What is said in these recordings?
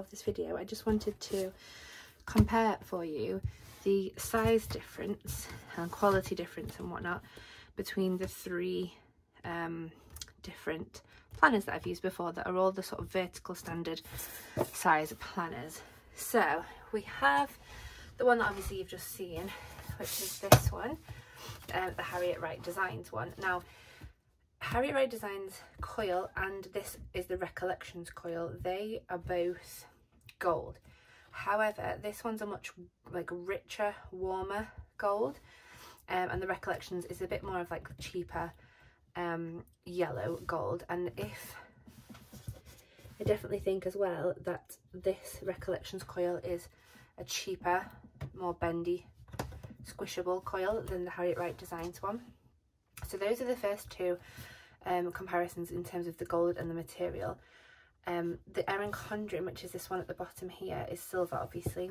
of this video, I just wanted to compare for you the size difference and quality difference and whatnot between the three different planners that I've used before that are all the sort of vertical standard size planners. So we have the one that obviously you've just seen, which is this one, the Harriet Wright Designs one. Now, Harriet Wright Designs coil and this is the Recollections coil, they are both gold. However, this one's a much like richer, warmer gold, and the Recollections is a bit more of like cheaper yellow gold. And I definitely think as well that this Recollections coil is a cheaper, more bendy, squishable coil than the Harriet Wright Designs one. So those are the first two comparisons in terms of the gold and the material. The Erin Condren, which is this one at the bottom here, is silver obviously,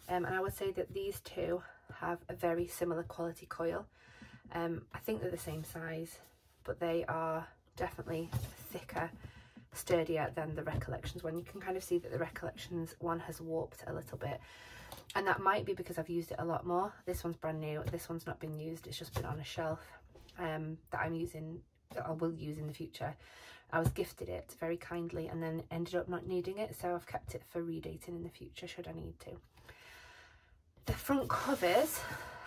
and I would say that these two have a very similar quality coil. I think they're the same size, but they are definitely thicker, sturdier than the Recollections one. You can kind of see that the Recollections one has warped a little bit, and that might be because I've used it a lot more. This one's brand new, this one's not been used, it's just been on a shelf that I'm using, that I will use in the future. I was gifted it very kindly and then ended up not needing it, so I've kept it for redating in the future should I need to. The front covers,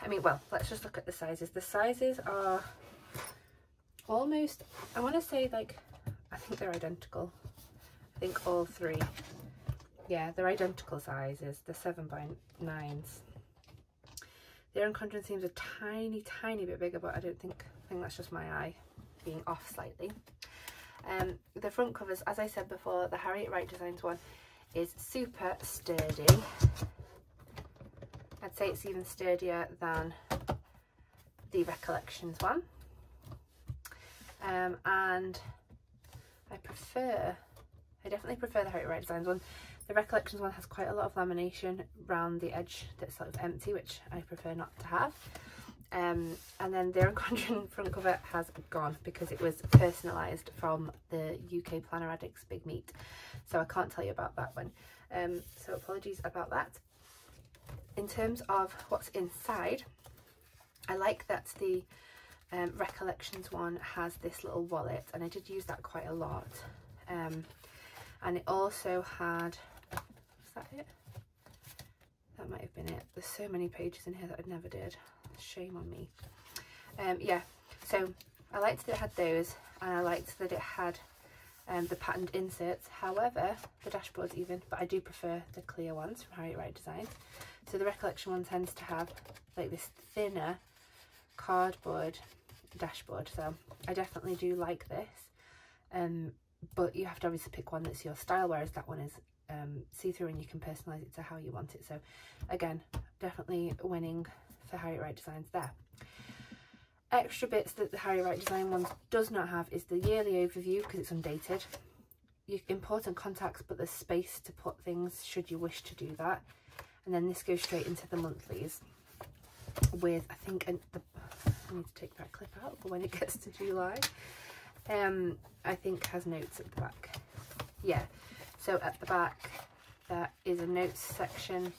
I mean, well, let's just look at the sizes. The sizes are almost, I want to say, like, I think they're identical. I think all three, yeah, they're identical sizes. They're 7x9s. The Erin Condren seems a tiny bit bigger, but I think that's just my eye being off slightly. The front covers, as I said before, the Harriet Wright Designs one is super sturdy. I'd say it's even sturdier than the Recollections one. And I definitely prefer the Harriet Wright Designs one. The Recollections one has quite a lot of lamination around the edge that's sort of empty, which I prefer not to have. And then the Erin Condren front cover has gone because it was personalised from the UK Planner Addicts Big Meet, so I can't tell you about that one, so apologies about that. In terms of what's inside, I like that the Recollections one has this little wallet, and I did use that quite a lot, and it also had, was that it? That might have been it. There's so many pages in here that I never did. Shame on me. Yeah, so I liked that it had those, and I liked that it had the patterned inserts. However, the dashboards even, but I do prefer the clear ones from Harriet Wright Designs. So the Recollection one tends to have like this thinner cardboard dashboard, so I definitely do like this, but you have to obviously pick one that's your style, whereas that one is see-through and you can personalize it to how you want it. So again, definitely winning for Harriet Wright Designs there. Extra bits that the Harriet Wright Design one does not have is the yearly overview, because it's undated. Important contacts, but there's space to put things should you wish to do that. And then this goes straight into the monthlies with, I think, I need to take that clip out for when it gets to July. I think has notes at the back. Yeah, so at the back there is a notes section,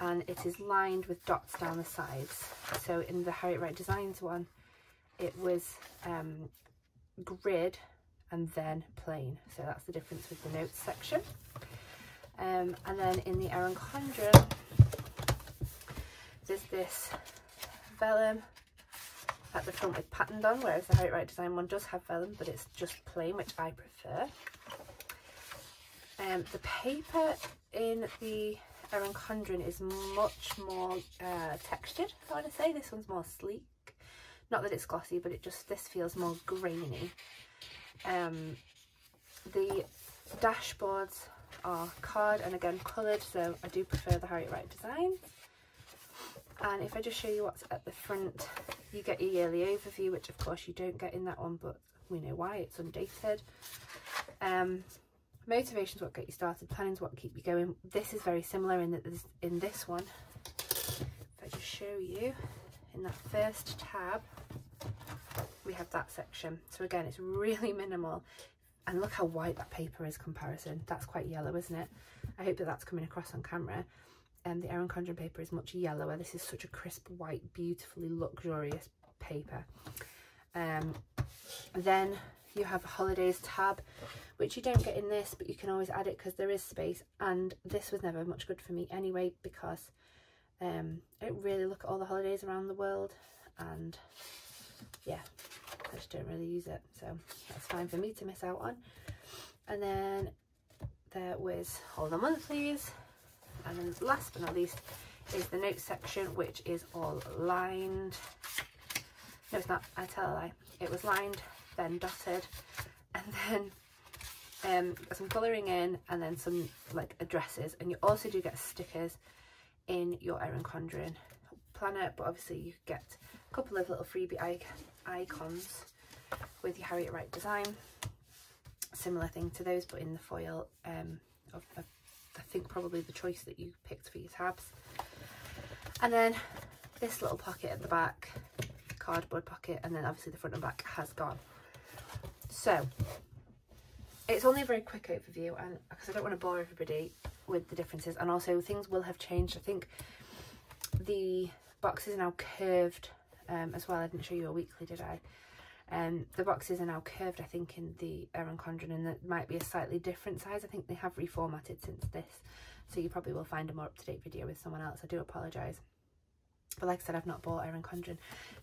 and it is lined with dots down the sides. So in the Harriet Wright Designs one, it was grid and then plain. So that's the difference with the notes section. And then in the Erin Condren, there's this vellum at the front with patterned on, whereas the Harriet Wright Design one does have vellum, but it's just plain, which I prefer. The paper in the Erin Condren is much more textured, I want to say. This one's more sleek. Not that it's glossy, but this feels more grainy. The dashboards are card and again coloured, so I do prefer the Harriet Wright Designs. And if I just show you what's at the front, you get your yearly overview, which of course you don't get in that one, but we know why, it's undated. Motivation's what get you started, planning's what keep you going. This is very similar in that in this one, if I just show you, in that first tab, we have that section. So again, it's really minimal. And look how white that paper is comparison. That's quite yellow, isn't it? I hope that that's coming across on camera. And the Erin Condren paper is much yellower. This is such a crisp white, beautifully luxurious paper. Then you have a holidays tab, which you don't get in this, but you can always add it because there is space. And this was never much good for me anyway, because I don't really look at all the holidays around the world, and yeah, I just don't really use it, so that's fine for me to miss out on. And then there was all the monthlies, and then last but not least is the notes section, which is all lined. No, it's not, I tell a lie. It was lined, then dotted, and then some colouring in, and then some like addresses. And you also do get stickers in your Erin Condren planner, but obviously you get a couple of little freebie icons with your Harriet Wright design. Similar thing to those, but in the foil of I think probably the choice that you picked for your tabs. And then this little pocket at the back, cardboard pocket, and then obviously the front and back has gone. So it's only a very quick overview, and because I don't want to bore everybody with the differences, and also things will have changed. I think the boxes are now curved as well. I didn't show you a weekly, did I? The boxes are now curved, I think, in the Erin Condren, and that might be a slightly different size. I think they have reformatted since this, so you probably will find a more up-to-date video with someone else. I do apologise, but like I said, I've not bought Erin Condren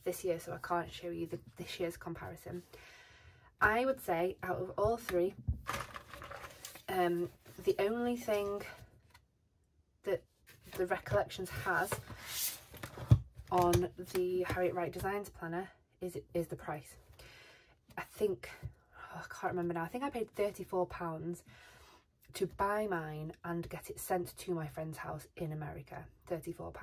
this year, so I can't show you this year's comparison. I would say out of all three, the only thing that the Recollections has on the Harriet Wright Designs planner is the price. I think, I can't remember now, I think I paid £34 to buy mine and get it sent to my friend's house in America. £34.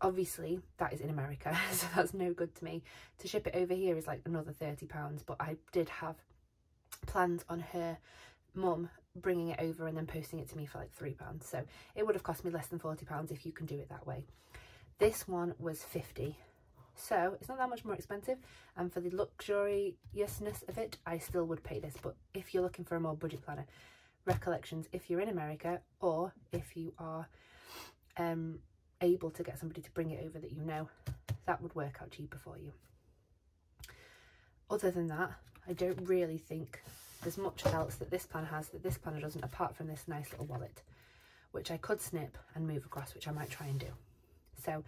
Obviously that is in America, so that's no good to me. To ship it over here is like another £30, but I did have plans on her mum bringing it over and then posting it to me for like £3, so it would have cost me less than £40 if you can do it that way. This one was £50, so it's not that much more expensive, and for the luxuriousness of it, I still would pay this. But if you're looking for a more budget planner, Recollections, if you're in America, or if you are able to get somebody to bring it over that you know, that would work out cheaper for you. Other than that, I don't really think there's much else that this planner has that this planner doesn't, apart from this nice little wallet, which I could snip and move across, which I might try and do. So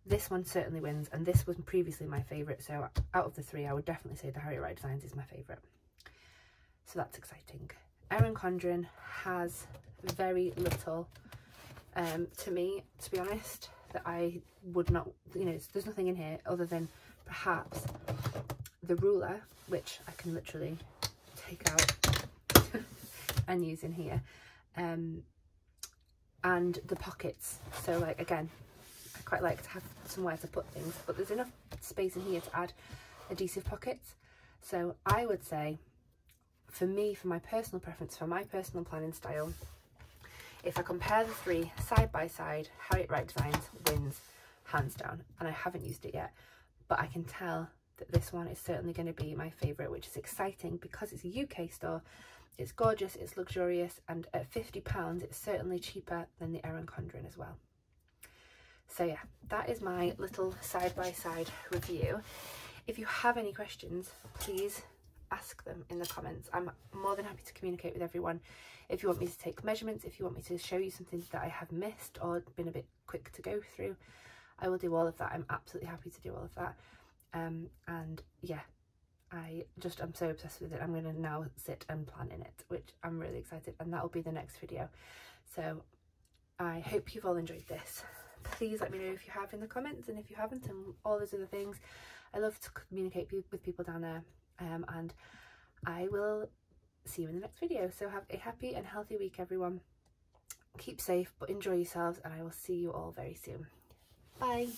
this one certainly wins, and this was previously my favourite, so out of the three I would definitely say the Harriet Wright Designs is my favourite. So that's exciting. Erin Condren has very little to me, to be honest, that I would not, you know, there's nothing in here other than perhaps the ruler, which I can literally take out and use in here, and the pockets. So like, again, I quite like to have somewhere to put things, but there's enough space in here to add adhesive pockets. So I would say, for me, for my personal preference, for my personal planning style, if I compare the three side by side, Harriet Wright Designs wins hands down. And I haven't used it yet, but I can tell that this one is certainly going to be my favourite, which is exciting because it's a UK store. It's gorgeous, it's luxurious, and at £50 it's certainly cheaper than the Erin Condren as well. So yeah, that is my little side by side review. If you have any questions, please ask them in the comments. I'm more than happy to communicate with everyone. If you want me to take measurements, if you want me to show you something that I have missed or been a bit quick to go through, I will do all of that. I'm absolutely happy to do all of that. And yeah, I'm so obsessed with it. I'm going to now sit and plan in it, which I'm really excited, and that will be the next video. So I hope you've all enjoyed this. Please let me know if you have in the comments, and if you haven't, and all those other things. I love to communicate with people down there, and I will see you in the next video. So have a happy and healthy week, everyone. Keep safe, but enjoy yourselves, and I will see you all very soon. Bye.